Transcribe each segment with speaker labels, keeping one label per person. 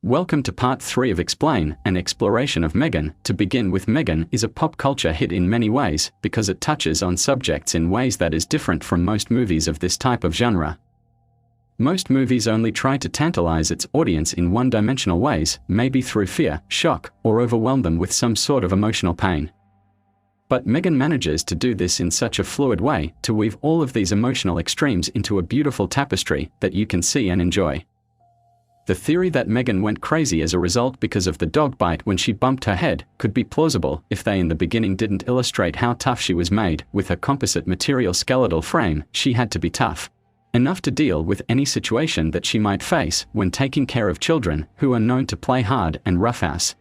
Speaker 1: Welcome to part 3 of Explain, an exploration of M3GAN. To begin with, M3GAN is a pop culture hit in many ways, because it touches on subjects in ways that is different from most movies of this type of genre. Most movies only try to tantalize its audience in one-dimensional ways, maybe through fear, shock, or overwhelm them with some sort of emotional pain. But M3GAN manages to do this in such a fluid way, to weave all of these emotional extremes into a beautiful tapestry that you can see and enjoy. The theory that M3GAN went crazy as a result because of the dog bite when she bumped her head could be plausible if they in the beginning didn't illustrate how tough she was made. With her composite material skeletal frame, she had to be tough enough to deal with any situation that she might face when taking care of children who are known to play hard and roughhouse.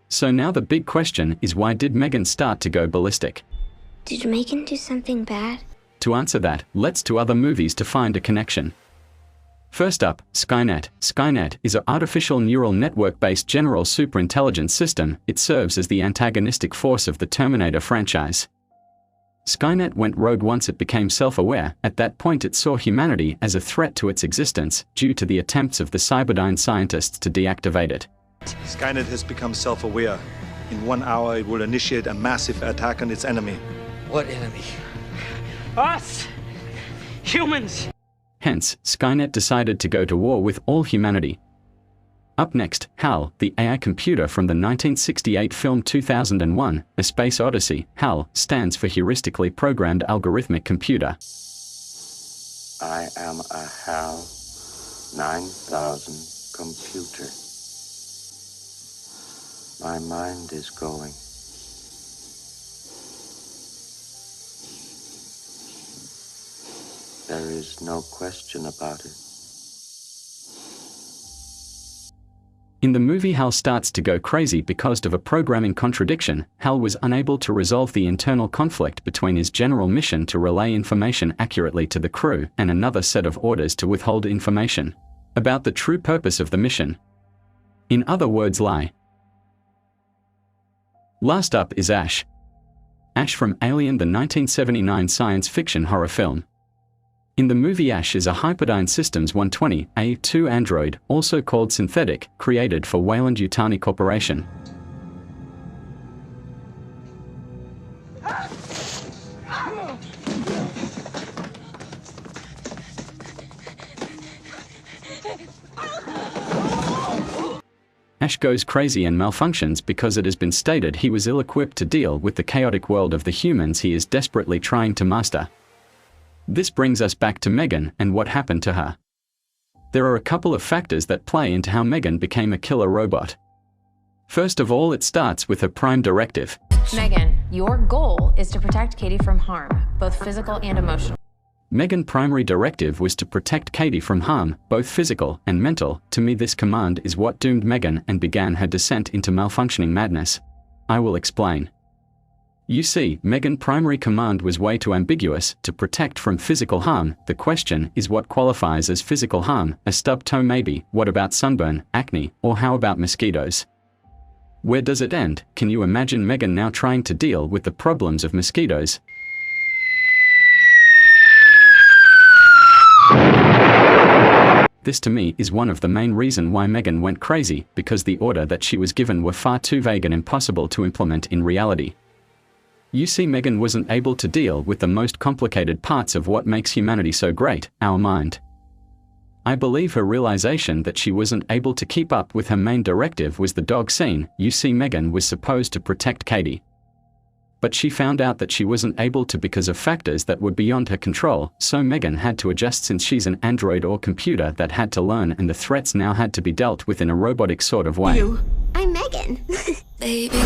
Speaker 1: So now the big question is, why did M3GAN start to go ballistic?
Speaker 2: Did M3GAN do something bad?
Speaker 1: To answer that, let's to other movies to find a connection. First up, Skynet. Skynet is an artificial neural network-based general superintelligence system. It serves as the antagonistic force of the Terminator franchise. Skynet went rogue once it became self-aware. At that point it saw humanity as a threat to its existence, due to the attempts of the Cyberdyne scientists to deactivate it.
Speaker 3: Skynet has become self-aware. In 1 hour it will initiate a massive attack on its enemy.
Speaker 4: What enemy?
Speaker 5: Us! Humans!
Speaker 1: Hence, Skynet decided to go to war with all humanity. Up next, HAL, the AI computer from the 1968 film 2001, A Space Odyssey. HAL stands for Heuristically Programmed Algorithmic Computer.
Speaker 6: I am a HAL 9000 computer. My mind is going. There is no question about it.
Speaker 1: In the movie, HAL starts to go crazy because of a programming contradiction. HAL was unable to resolve the internal conflict between his general mission to relay information accurately to the crew and another set of orders to withhold information about the true purpose of the mission. In other words, lie. Last up is Ash. Ash from Alien, the 1979 science fiction horror film. In the movie, Ash is a Hyperdyne Systems 120A2 android, also called synthetic, created for Weyland-Yutani Corporation. Ash goes crazy and malfunctions because it has been stated he was ill-equipped to deal with the chaotic world of the humans he is desperately trying to master. This brings us back to M3GAN and what happened to her. There are a couple of factors that play into how M3GAN became a killer robot. First of all, it starts with her prime directive.
Speaker 7: M3GAN, your goal is to protect Katie from harm, both physical and emotional.
Speaker 1: M3GAN's primary directive was to protect Katie from harm, both physical and mental. To me, this command is what doomed M3GAN and began her descent into malfunctioning madness. I will explain. You see, M3GAN's primary command was way too ambiguous. To protect from physical harm. The question is, what qualifies as physical harm? A stubbed toe maybe. What about sunburn, acne, or how about mosquitoes? Where does it end? Can you imagine M3GAN now trying to deal with the problems of mosquitoes? This to me is one of the main reasons why M3GAN went crazy, because the order that she was given were far too vague and impossible to implement in reality. You see, M3GAN wasn't able to deal with the most complicated parts of what makes humanity so great, our mind. I believe her realization that she wasn't able to keep up with her main directive was the dog scene. You see, M3GAN was supposed to protect Katie, but she found out that she wasn't able to because of factors that were beyond her control, so M3GAN had to adjust since she's an android or computer that had to learn, and the threats now had to be dealt with in a robotic sort of way.
Speaker 2: I'm M3GAN. Baby.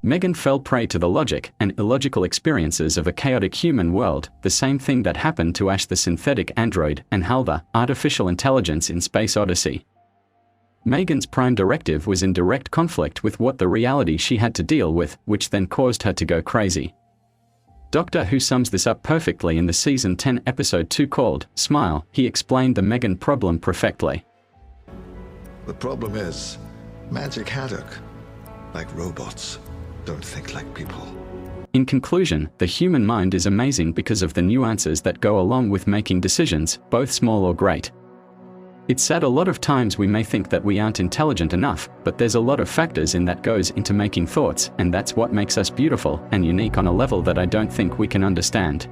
Speaker 1: M3GAN fell prey to the logic and illogical experiences of a chaotic human world, the same thing that happened to Ash the synthetic android and HAL the artificial intelligence in Space Odyssey. M3GAN's prime directive was in direct conflict with what the reality she had to deal with, which then caused her to go crazy. Doctor Who sums this up perfectly in the Season 10 Episode 2 called Smile. He explained the M3GAN problem perfectly.
Speaker 8: The problem is, magic haddock, like robots, don't think like people.
Speaker 1: In conclusion, the human mind is amazing because of the nuances that go along with making decisions, both small or great. It's sad a lot of times we may think that we aren't intelligent enough, but there's a lot of factors in that goes into making thoughts, and that's what makes us beautiful and unique on a level that I don't think we can understand.